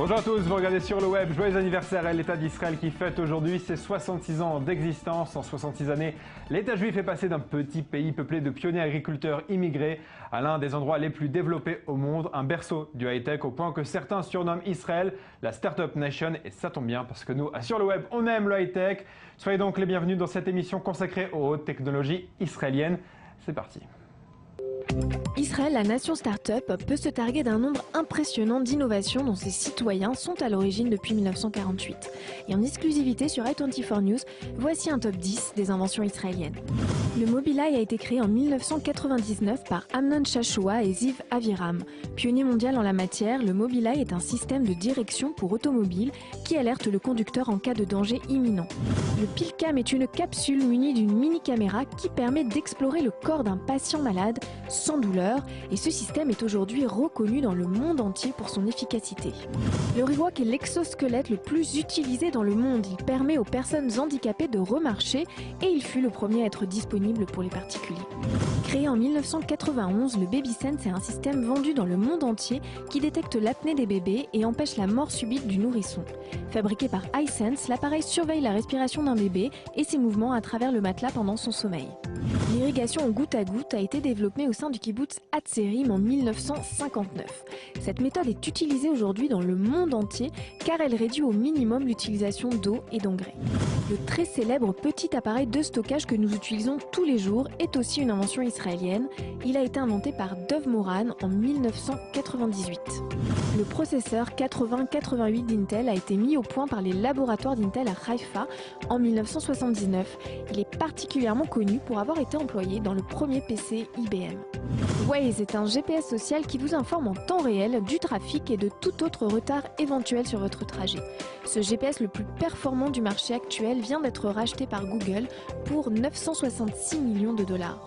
Bonjour à tous, vous regardez sur le web. Joyeux anniversaire à l'État d'Israël qui fête aujourd'hui ses 66 ans d'existence. En 66 années, l'État juif est passé d'un petit pays peuplé de pionniers agriculteurs immigrés à l'un des endroits les plus développés au monde, un berceau du high-tech au point que certains surnomment Israël la Startup Nation. Et ça tombe bien parce que nous, sur le web, on aime le high-tech. Soyez donc les bienvenus dans cette émission consacrée aux hautes technologies israéliennes. C'est parti. Israël, la nation start-up, peut se targuer d'un nombre impressionnant d'innovations dont ses citoyens sont à l'origine depuis 1948. Et en exclusivité sur i24 News, voici un top 10 des inventions israéliennes. Le Mobileye a été créé en 1999 par Amnon Shashua et Ziv Aviram. Pionnier mondial en la matière, le Mobileye est un système de direction pour automobiles qui alerte le conducteur en cas de danger imminent. Le PillCam est une capsule munie d'une mini-caméra qui permet d'explorer le corps d'un patient malade sans douleur, et ce système est aujourd'hui reconnu dans le monde entier pour son efficacité. Le Rewalk est l'exosquelette le plus utilisé dans le monde. Il permet aux personnes handicapées de remarcher et il fut le premier à être disponible pour les particuliers. Créé en 1991, le BabySense est un système vendu dans le monde entier qui détecte l'apnée des bébés et empêche la mort subite du nourrisson. Fabriqué par iSense, l'appareil surveille la respiration d'un bébé et ses mouvements à travers le matelas pendant son sommeil. L'irrigation en goutte à goutte a été développée au sein du kibbutz Hatzerim en 1959. Cette méthode est utilisée aujourd'hui dans le monde entier car elle réduit au minimum l'utilisation d'eau et d'engrais. Le très célèbre petit appareil de stockage que nous utilisons tous les jours est aussi une invention israélienne. Il a été inventé par Dov Moran en 1998. Le processeur 8088 d'Intel a été mis au point par les laboratoires d'Intel à Haïfa en 1979. Il est particulièrement connu pour avoir été employé dans le premier PC IBM. Waze est un GPS social qui vous informe en temps réel du trafic et de tout autre retard éventuel sur votre trajet. Ce GPS le plus performant du marché actuel vient d'être racheté par Google pour 966 millions de dollars.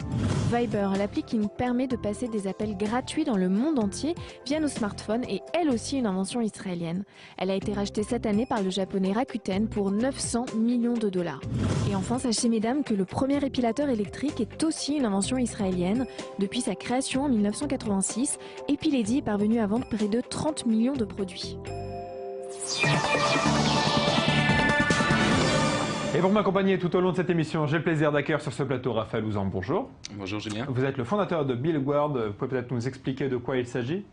Viber, l'appli qui nous permet de passer des appels gratuits dans le monde entier via nos smartphones, est elle aussi une invention israélienne. Elle a été rachetée cette année par le japonais Rakuten pour 900 millions de dollars. Et enfin, sachez mesdames que le premier épilateur électrique est aussi une invention israélienne. Depuis sa création en 1986, Epilady est parvenu à vendre près de 30 millions de produits. Et pour m'accompagner tout au long de cette émission, j'ai le plaisir d'accueillir sur ce plateau Raphaël Ouzan. Bonjour. Bonjour Julien. Vous êtes le fondateur de BuildWorld. Vous pouvez peut-être nous expliquer de quoi il s'agit?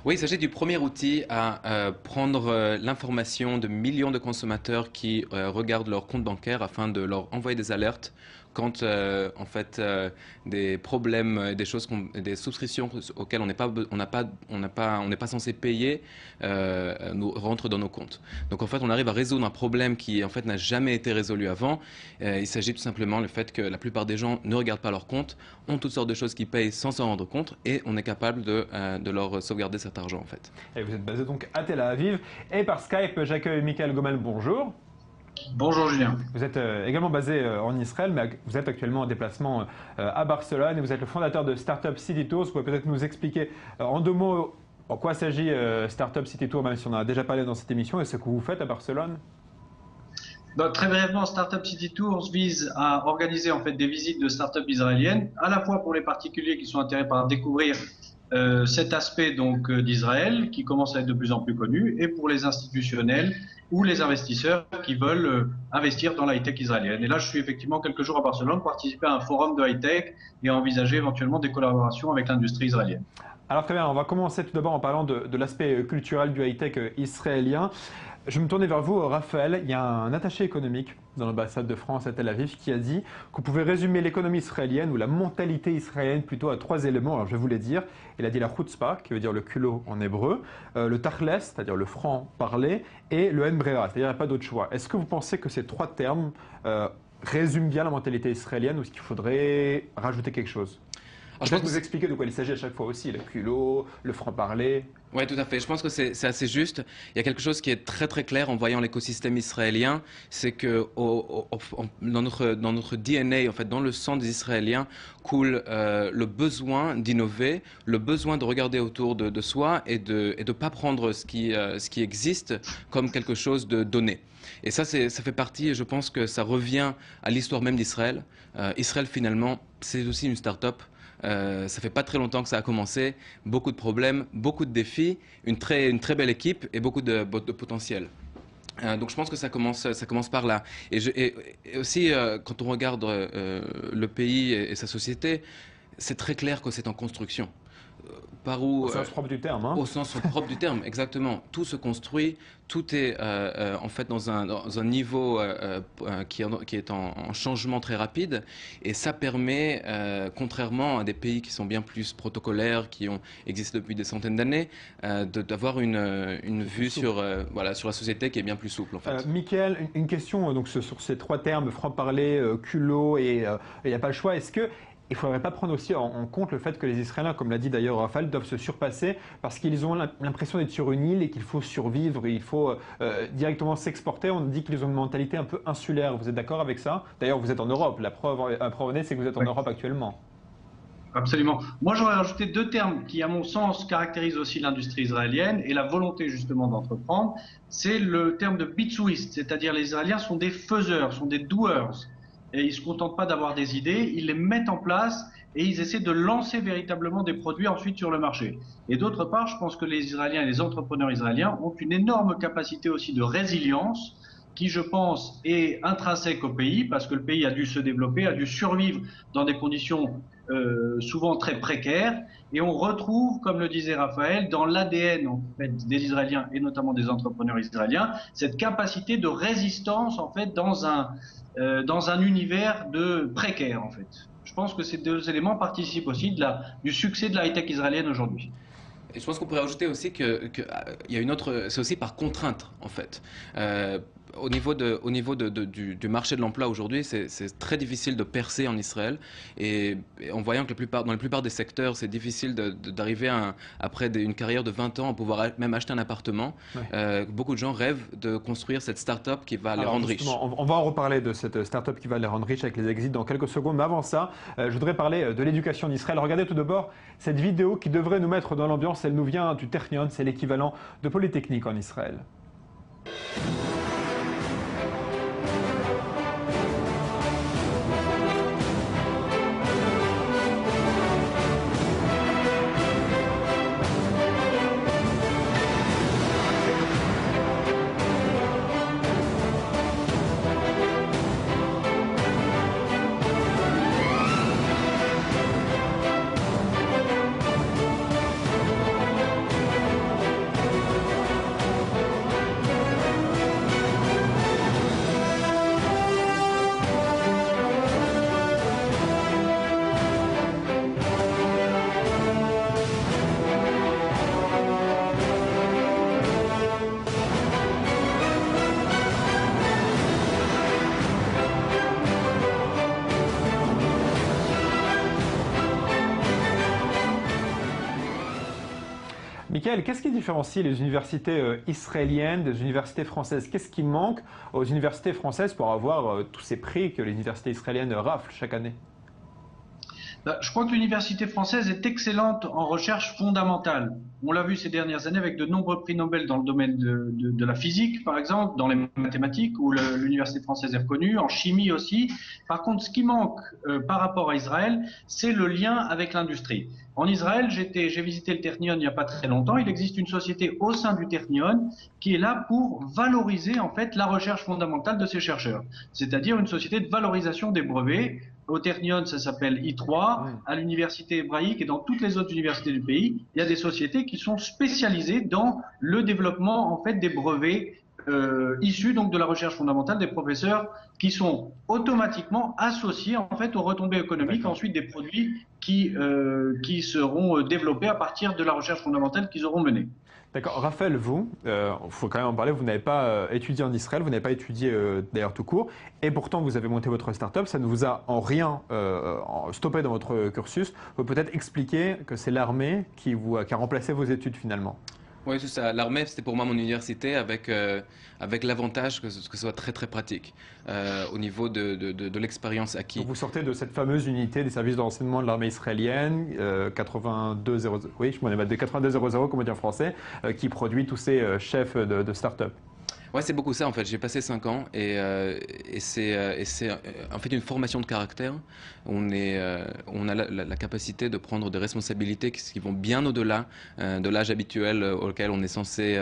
Oui, il s'agit du premier outil à prendre l'information de millions de consommateurs qui regardent leur compte bancaire afin de leur envoyer des alertes quand des problèmes, des choses, des souscriptions auxquelles on n'est pas censé payer nous rentrent dans nos comptes. Donc en fait, on arrive à résoudre un problème qui en fait n'a jamais été résolu avant. Il s'agit tout simplement du fait que la plupart des gens ne regardent pas leur compte, ont toutes sortes de choses qu'ils payent sans s'en rendre compte, et on est capable de leur sauvegarder cet argent en fait. Et vous êtes basé donc à Tel Aviv, et par Skype, j'accueille Michael Gomel. Bonjour. Bonjour Julien. Vous êtes également basé en Israël, mais vous êtes actuellement en déplacement à Barcelone, et vous êtes le fondateur de Startup City Tours. Vous pouvez peut-être nous expliquer en deux mots en quoi s'agit Startup City Tours, même si on en a déjà parlé dans cette émission, et ce que vous faites à Barcelone? Très brièvement, Startup City Tours vise à organiser en fait des visites de startups israéliennes, à la fois pour les particuliers qui sont intéressés par découvrir cet aspect donc d'Israël qui commence à être de plus en plus connu, et pour les institutionnels ou les investisseurs qui veulent investir dans la high-tech israélienne. Et là, je suis effectivement quelques jours à Barcelone pour participer à un forum de high-tech et envisager éventuellement des collaborations avec l'industrie israélienne. Alors très bien, on va commencer tout d'abord en parlant de l'aspect culturel du high-tech israélien. Je vais me tourner vers vous, Raphaël. Il y a un attaché économique dans l'ambassade de France à Tel Aviv qui a dit qu'on pouvait résumer l'économie israélienne ou la mentalité israélienne plutôt à trois éléments. Alors je vais vous les dire. Il a dit la chutzpah, qui veut dire le culot en hébreu, le tachles, c'est-à-dire le franc parler, et le en brera, c'est-à-dire qu'il n'y a pas d'autre choix. Est-ce que vous pensez que ces trois termes résument bien la mentalité israélienne, ou est-ce qu'il faudrait rajouter quelque chose? Je pense que vous expliquer de quoi il s'agit à chaque fois aussi, le culot, le franc-parler. Oui, tout à fait. Je pense que c'est assez juste. Il y a quelque chose qui est très très clair en voyant l'écosystème israélien, c'est que dans notre DNA, en fait, dans le sang des Israéliens, coule le besoin d'innover, le besoin de regarder autour de soi et de pas prendre ce qui existe comme quelque chose de donné. Et ça fait partie, et je pense que ça revient à l'histoire même d'Israël. Israël, finalement, c'est aussi une start-up. Ça fait pas très longtemps que ça a commencé. Beaucoup de problèmes, beaucoup de défis, une très belle équipe et beaucoup de potentiel. Donc je pense que ça commence par là. Et aussi, quand on regarde le pays et sa société, c'est très clair que c'est en construction. Par où, au sens propre du terme. Au sens propre du terme, exactement. Tout se construit, tout est en fait dans un niveau qui est en changement très rapide. Et ça permet, contrairement à des pays qui sont bien plus protocolaires, qui ont existé depuis des centaines d'années, d'avoir une vue sur la société qui est bien plus souple. En fait. Mickaël, une question donc, sur ces trois termes, franc-parler, culot et il n'y a pas le choix. Est-ce que il ne faudrait pas prendre aussi en compte le fait que les Israéliens, comme l'a dit d'ailleurs Raphaël, doivent se surpasser parce qu'ils ont l'impression d'être sur une île et qu'il faut survivre, et il faut directement s'exporter. On dit qu'ils ont une mentalité un peu insulaire. Vous êtes d'accord avec ça? D'ailleurs, vous êtes en Europe. La preuve en est, c'est que vous êtes en Europe actuellement. Absolument. Moi, j'aurais rajouté deux termes qui, à mon sens, caractérisent aussi l'industrie israélienne et la volonté justement d'entreprendre. C'est le terme de bitsuist, c'est-à-dire les Israéliens sont des faiseurs, sont des doers. Et ils ne se contentent pas d'avoir des idées, ils les mettent en place et ils essaient de lancer véritablement des produits ensuite sur le marché. Et d'autre part, je pense que les Israéliens et les entrepreneurs israéliens ont une énorme capacité aussi de résilience qui, je pense, est intrinsèque au pays parce que le pays a dû se développer, a dû survivre dans des conditions souvent très précaires. Et on retrouve, comme le disait Raphaël, dans l'ADN en fait, des Israéliens et notamment des entrepreneurs israéliens, cette capacité de résistance en fait, dans un univers de précaire. En fait. Je pense que ces deux éléments participent aussi du succès de la high-tech israélienne aujourd'hui. Et je pense qu'on pourrait ajouter aussi qu'il y a une autre, c'est aussi par contrainte en fait. Au niveau du marché de l'emploi aujourd'hui, c'est très difficile de percer en Israël et en voyant que dans la plupart des secteurs, c'est difficile d'arriver après une carrière de 20 ans à pouvoir même acheter un appartement. Ouais. Beaucoup de gens rêvent de construire cette start-up qui va les rendre riches. On va en reparler de cette start-up qui va les rendre riches avec les exits dans quelques secondes. Mais avant ça, je voudrais parler de l'éducation d'Israël. Regardez tout d'abord cette vidéo qui devrait nous mettre dans l'ambiance. Elle nous vient du Technion, c'est l'équivalent de Polytechnique en Israël. Mickaël, qu'est-ce qui différencie les universités israéliennes des universités françaises? Qu'est-ce qui manque aux universités françaises pour avoir tous ces prix que les universités israéliennes raflent chaque année? Je crois que l'université française est excellente en recherche fondamentale. On l'a vu ces dernières années avec de nombreux prix Nobel dans le domaine de la physique, par exemple, dans les mathématiques, où l'université française est reconnue, en chimie aussi. Par contre, ce qui manque par rapport à Israël, c'est le lien avec l'industrie. En Israël, j'ai visité le Technion il n'y a pas très longtemps. Il existe une société au sein du Technion qui est là pour valoriser en fait la recherche fondamentale de ses chercheurs. C'est-à-dire une société de valorisation des brevets. Au Technion, ça s'appelle I3. À l'université hébraïque et dans toutes les autres universités du pays, il y a des sociétés qui sont spécialisées dans le développement en fait des brevets issus donc de la recherche fondamentale des professeurs qui sont automatiquement associés en fait aux retombées économiques, ensuite des produits qui seront développés à partir de la recherche fondamentale qu'ils auront menée. D'accord. Raphaël, vous, il faut quand même en parler, vous n'avez pas étudié en Israël, vous n'avez pas étudié d'ailleurs tout court, et pourtant vous avez monté votre start-up, ça ne vous a en rien stoppé dans votre cursus. Vous pouvez peut-être expliquer que c'est l'armée qui a remplacé vos études finalement? Oui, c'est ça. L'armée, c'était pour moi mon université avec l'avantage que ce soit très très pratique au niveau de l'expérience acquise. Donc vous sortez de cette fameuse unité des services de renseignement de l'armée israélienne, 8200, oui, je m'en ai battu, 8200, comme on dit en français, qui produit tous ces chefs de start-up. Ouais, c'est beaucoup ça en fait. J'ai passé 5 ans et c'est en fait une formation de caractère. On a la capacité de prendre des responsabilités qui vont bien au-delà de l'âge habituel auquel on est censé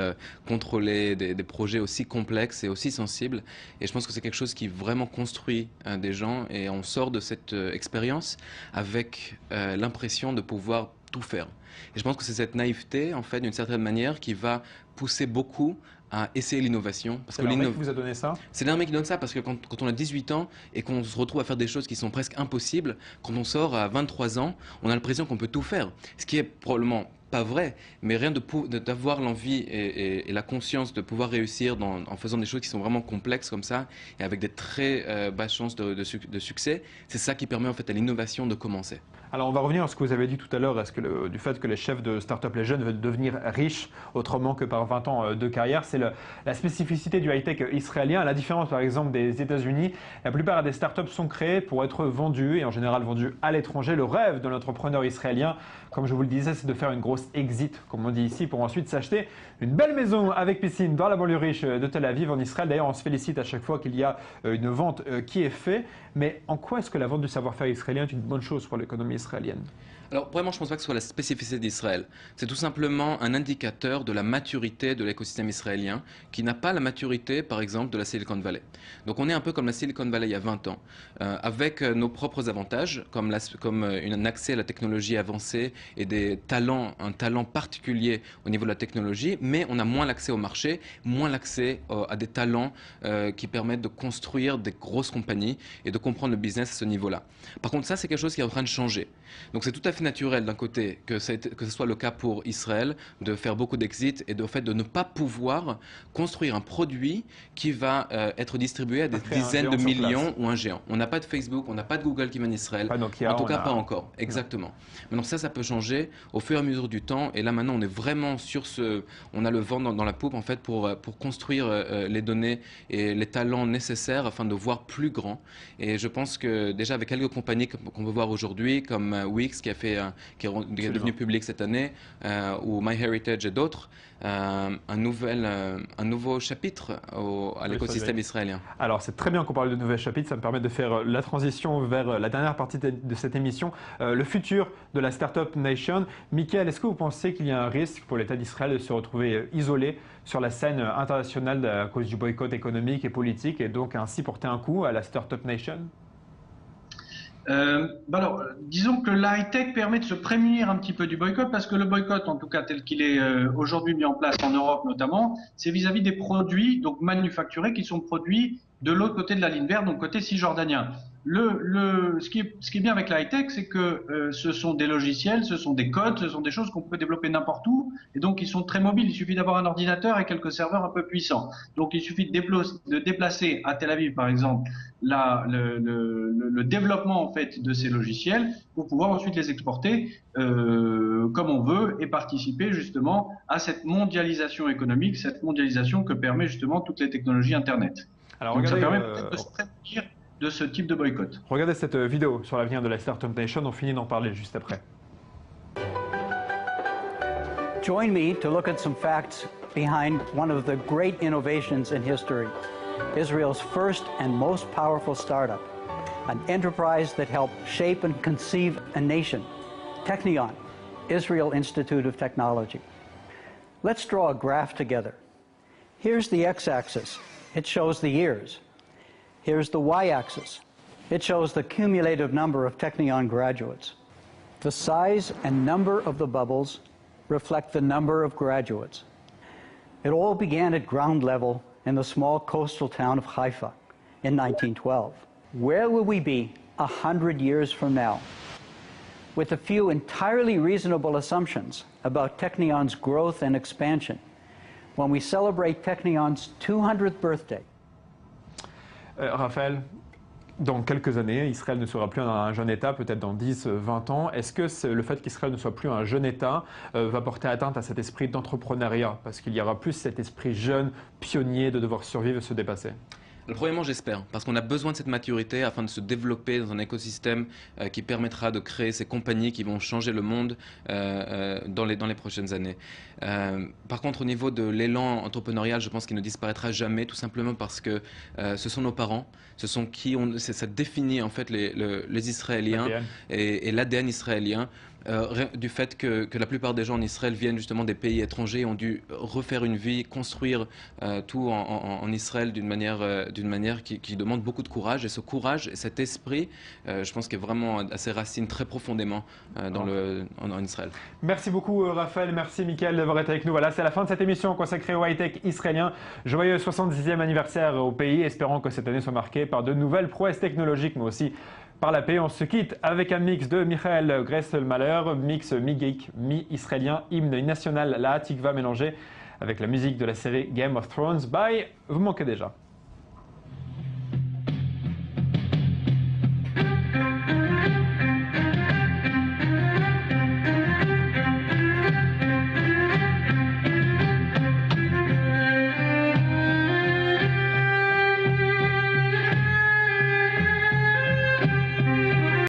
contrôler des projets aussi complexes et aussi sensibles. Et je pense que c'est quelque chose qui vraiment construit des gens et on sort de cette expérience avec l'impression de pouvoir tout faire. Et je pense que c'est cette naïveté, en fait, d'une certaine manière, qui va pousser beaucoup à essayer l'innovation. C'est l'armée qui vous a donné ça? C'est l'armée qui donne ça parce que quand on a 18 ans et qu'on se retrouve à faire des choses qui sont presque impossibles, quand on sort à 23 ans, on a l'impression qu'on peut tout faire. Ce qui est probablement pas vrai, mais rien d'avoir l'envie et la conscience de pouvoir réussir en faisant des choses qui sont vraiment complexes comme ça et avec des très basses chances de succès, c'est ça qui permet en fait à l'innovation de commencer. Alors on va revenir à ce que vous avez dit tout à l'heure, du fait que les chefs de start-up, les jeunes veulent devenir riches autrement que par 20 ans de carrière. C'est la spécificité du high-tech israélien. À la différence par exemple des États-Unis, la plupart des start-up sont créées pour être vendues et en général vendues à l'étranger. Le rêve de l'entrepreneur israélien, comme je vous le disais, c'est de faire une grosse exit, comme on dit ici, pour ensuite s'acheter une belle maison avec piscine dans la banlieue riche de Tel Aviv en Israël. D'ailleurs, on se félicite à chaque fois qu'il y a une vente qui est faite. Mais en quoi est-ce que la vente du savoir-faire israélien est une bonne chose pour l'économie israélienne? Alors vraiment, je ne pense pas que ce soit la spécificité d'Israël. C'est tout simplement un indicateur de la maturité de l'écosystème israélien qui n'a pas la maturité, par exemple, de la Silicon Valley. Donc on est un peu comme la Silicon Valley il y a 20 ans, avec nos propres avantages, comme un accès à la technologie avancée et un talent particulier au niveau de la technologie, mais on a moins l'accès au marché, moins l'accès à des talents qui permettent de construire des grosses compagnies et de comprendre le business à ce niveau-là. Par contre, ça, c'est quelque chose qui est en train de changer. Donc c'est tout à fait naturel d'un côté que ce soit le cas pour Israël de faire beaucoup d'exits et de fait de ne pas pouvoir construire un produit qui va être distribué à des dizaines de millions ou un géant. On n'a pas de Facebook, on n'a pas de Google qui vient d'Israël. Pas Nokia, en tout cas, pas encore. Exactement. Maintenant ça peut changer au fur et à mesure du temps. Et là maintenant, on est vraiment sur on a le vent dans la poupe en fait pour construire les données et les talents nécessaires afin de voir plus grand. Et je pense que déjà avec quelques compagnies qu'on peut voir aujourd'hui, comme Wix qui est devenu public cette année, ou MyHeritage et d'autres, un nouveau chapitre à l'écosystème israélien. Alors c'est très bien qu'on parle de nouveaux chapitres, ça me permet de faire la transition vers la dernière partie de cette émission, le futur de la Startup Nation. Michael, est-ce que vous pensez qu'il y a un risque pour l'État d'Israël de se retrouver isolé sur la scène internationale à cause du boycott économique et politique et donc ainsi porter un coup à la Startup Nation? Alors, disons que la high-tech permet de se prémunir un petit peu du boycott parce que le boycott, en tout cas tel qu'il est aujourd'hui mis en place en Europe notamment, c'est vis-à-vis des produits donc manufacturés qui sont produits de l'autre côté de la ligne verte, donc côté cisjordanien. Ce qui est bien avec la high-tech, c'est que ce sont des logiciels, ce sont des codes, ce sont des choses qu'on peut développer n'importe où, et donc ils sont très mobiles. Il suffit d'avoir un ordinateur et quelques serveurs un peu puissants. Donc il suffit de déplacer à Tel Aviv, par exemple, le développement en fait de ces logiciels pour pouvoir ensuite les exporter comme on veut et participer justement à cette mondialisation économique, cette mondialisation que permet justement toutes les technologies Internet. Alors, donc regardez, ça permet peut-être de se prémunir de ce type de boycott. Regardez cette vidéo sur l'avenir de la Startup Nation, on finit d'en parler juste après. Join me to look at some facts behind one of the great innovations in history, Israel's first and most powerful startup, an enterprise that helped shape and conceive a nation, Technion, Israel Institute of Technology. Let's draw a graph together. Here's the x-axis. It shows the years. Here's the y-axis. It shows the cumulative number of Technion graduates. The size and number of the bubbles reflect the number of graduates. It all began at ground level in the small coastal town of Haifa in 1912. Where will we be 100 years from now? With a few entirely reasonable assumptions about Technion's growth and expansion, when we celebrate Technion's 200th birthday. Raphaël, dans quelques années, Israël ne sera plus un jeune État, peut-être dans 10, 20 ans. Est-ce que le fait qu'Israël ne soit plus un jeune État va porter atteinte à cet esprit d'entrepreneuriat? Parce qu'il y aura plus cet esprit jeune, pionnier, de devoir survivre et se dépasser. Alors, premièrement, j'espère, parce qu'on a besoin de cette maturité afin de se développer dans un écosystème qui permettra de créer ces compagnies qui vont changer le monde dans les prochaines années. Par contre, au niveau de l'élan entrepreneurial, je pense qu'il ne disparaîtra jamais, tout simplement parce que ce sont nos parents, ce sont ça définit en fait les Israéliens et l'ADN israélien. Du fait que la plupart des gens en Israël viennent justement des pays étrangers et ont dû refaire une vie, construire tout en Israël d'une manière qui demande beaucoup de courage. Et ce courage et cet esprit, je pense qu'il est vraiment à ses racines très profondément en Israël. Merci beaucoup Raphaël, merci Mickaël d'avoir été avec nous. Voilà, c'est la fin de cette émission consacrée au high-tech israélien. Joyeux 70e anniversaire au pays, espérons que cette année soit marquée par de nouvelles prouesses technologiques, mais aussi par la paix. On se quitte avec un mix de Michael Gresselmaller, mix mi-geek, mi-israélien, hymne national, la Hatikva mélangé avec la musique de la série Game of Thrones by Vous manquez déjà.